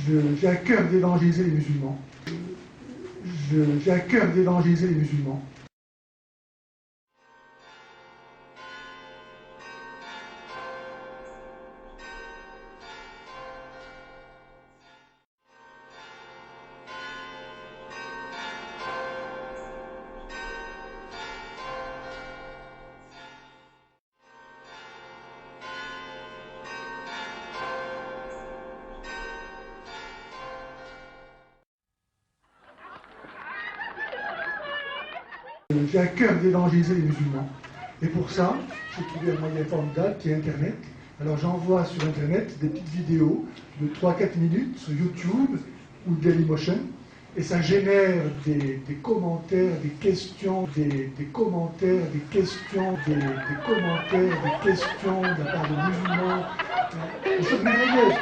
J'ai à cœur d'évangéliser les musulmans. J'ai à cœur d'évangéliser les musulmans. J'ai à cœur d'évangéliser les musulmans. Et pour ça, j'ai trouvé un moyen formidable qui est Internet. Alors j'envoie sur Internet des petites vidéos de 3-4 minutes sur YouTube ou Dailymotion. Et ça génère des commentaires, des questions, des commentaires, des questions, des commentaires, des questions de la part de musulmans. Des choses merveilleuses.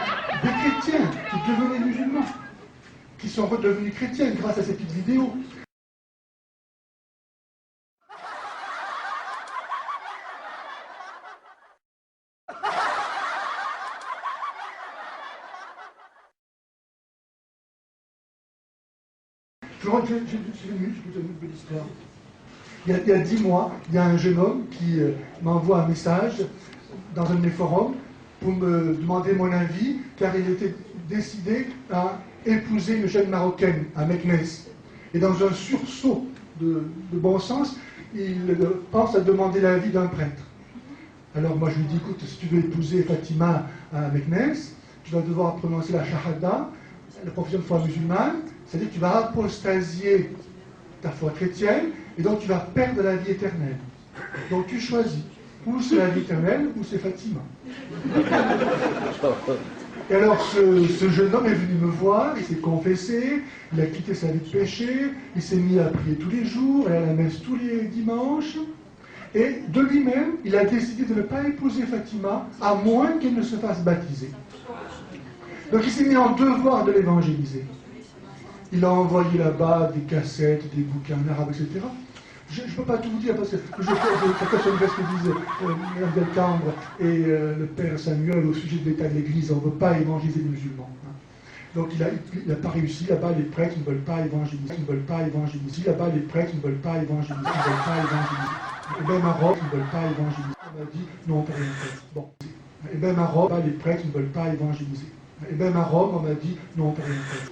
Des chrétiens qui devenaient musulmans, qui sont redevenus chrétiens grâce à ces petites vidéos. Je vous donne une belle histoire. Il y a 10 mois, il y a un jeune homme qui m'envoie un message dans un de mes forums pour me demander mon avis, car il était décidé à épouser une jeune Marocaine à Meknès. Et dans un sursaut de bon sens, il pense à demander l'avis d'un prêtre. Alors moi je lui dis, écoute, si tu veux épouser Fatima à Meknès, tu vas devoir prononcer la shahada, la profession de foi musulmane, c'est-à-dire que tu vas apostasier ta foi chrétienne, et donc tu vas perdre la vie éternelle. Donc tu choisis, ou c'est la vie éternelle, ou c'est Fatima. Et alors ce jeune homme est venu me voir, il s'est confessé, il a quitté sa vie de péché, il s'est mis à prier tous les jours, aller à la messe tous les dimanches, et de lui-même, il a décidé de ne pas épouser Fatima, à moins qu'elle ne se fasse baptiser. Donc il s'est mis en devoir de l'évangéliser. Il a envoyé là-bas des cassettes, des bouquins en arabe, etc. Je ne peux pas tout vous dire parce que je fais une veste que disent Mme Delcambre et le père Samuel au sujet de l'état de l'Église. On ne veut pas évangéliser les musulmans. Donc il n'a pas réussi. Là-bas, les prêtres ne veulent pas évangéliser. Ils ne veulent pas évangéliser. Là-bas, les prêtres ne veulent pas évangéliser. Ils ne veulent pas évangéliser. Et même à Rome, ils ne veulent pas évangéliser. On m'a dit non, on ne peut rien faire. Bon. Et même à Rome, les prêtres ne veulent pas évangéliser. Et même à Rome, on m'a dit non, on ne peut rien faire.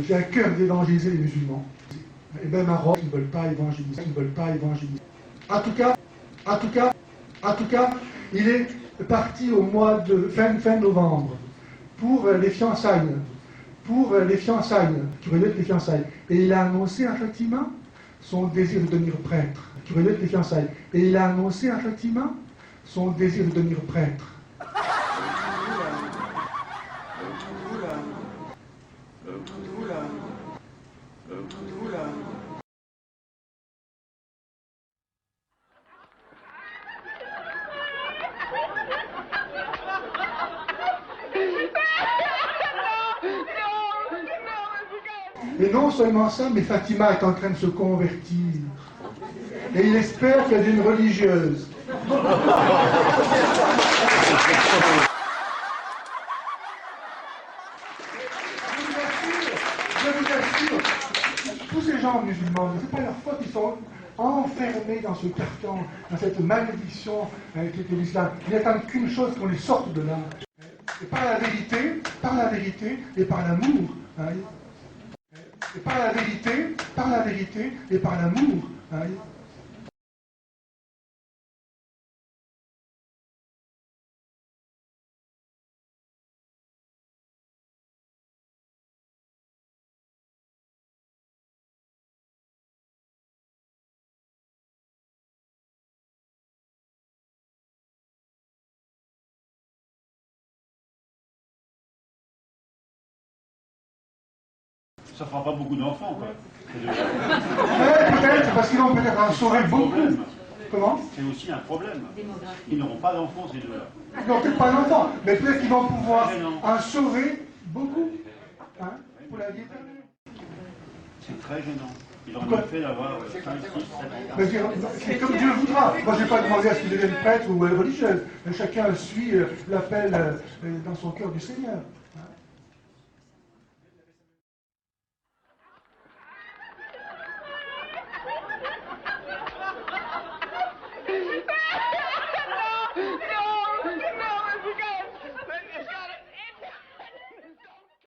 J'ai à cœur d'évangéliser les musulmans. Et même à Rome, ils ne veulent pas évangéliser. Ils ne veulent pas évangéliser. En tout cas, il est parti au mois de fin novembre pour les fiançailles. Qui relèvent les fiançailles. Et il a annoncé à Fatima son désir de devenir prêtre. Qui relève les fiançailles. Et il a annoncé à Fatima son désir de devenir prêtre. Et non seulement ça, mais Fatima est en train de se convertir. Et il espère qu'elle est une religieuse. Je vous assure, tous ces gens musulmans, ce n'est pas leur faute, ils sont enfermés dans ce carcan, dans cette malédiction qui est l'islam. Ils n'attendent qu'une chose, qu'on les sorte de là. Et par la vérité et par l'amour. Et par la vérité et par l'amour. Ça fera pas beaucoup d'enfants, quoi. Peut-être, parce qu'ils vont peut-être en sauver beaucoup. Comment? C'est aussi un problème. Ils n'auront pas d'enfants, ces deux-là. Ils n'ont peut-être pas d'enfants, mais peut-être qu'ils vont pouvoir en sauver beaucoup. Hein, pour la vie éternelle. C'est très gênant. Ils auraient fait d'avoir 5, 6, 7 ans. C'est comme Dieu voudra. Moi, je n'ai pas demandé à ce qu'ils deviennent prêtres ou religieuse. Chacun suit l'appel dans son cœur du Seigneur.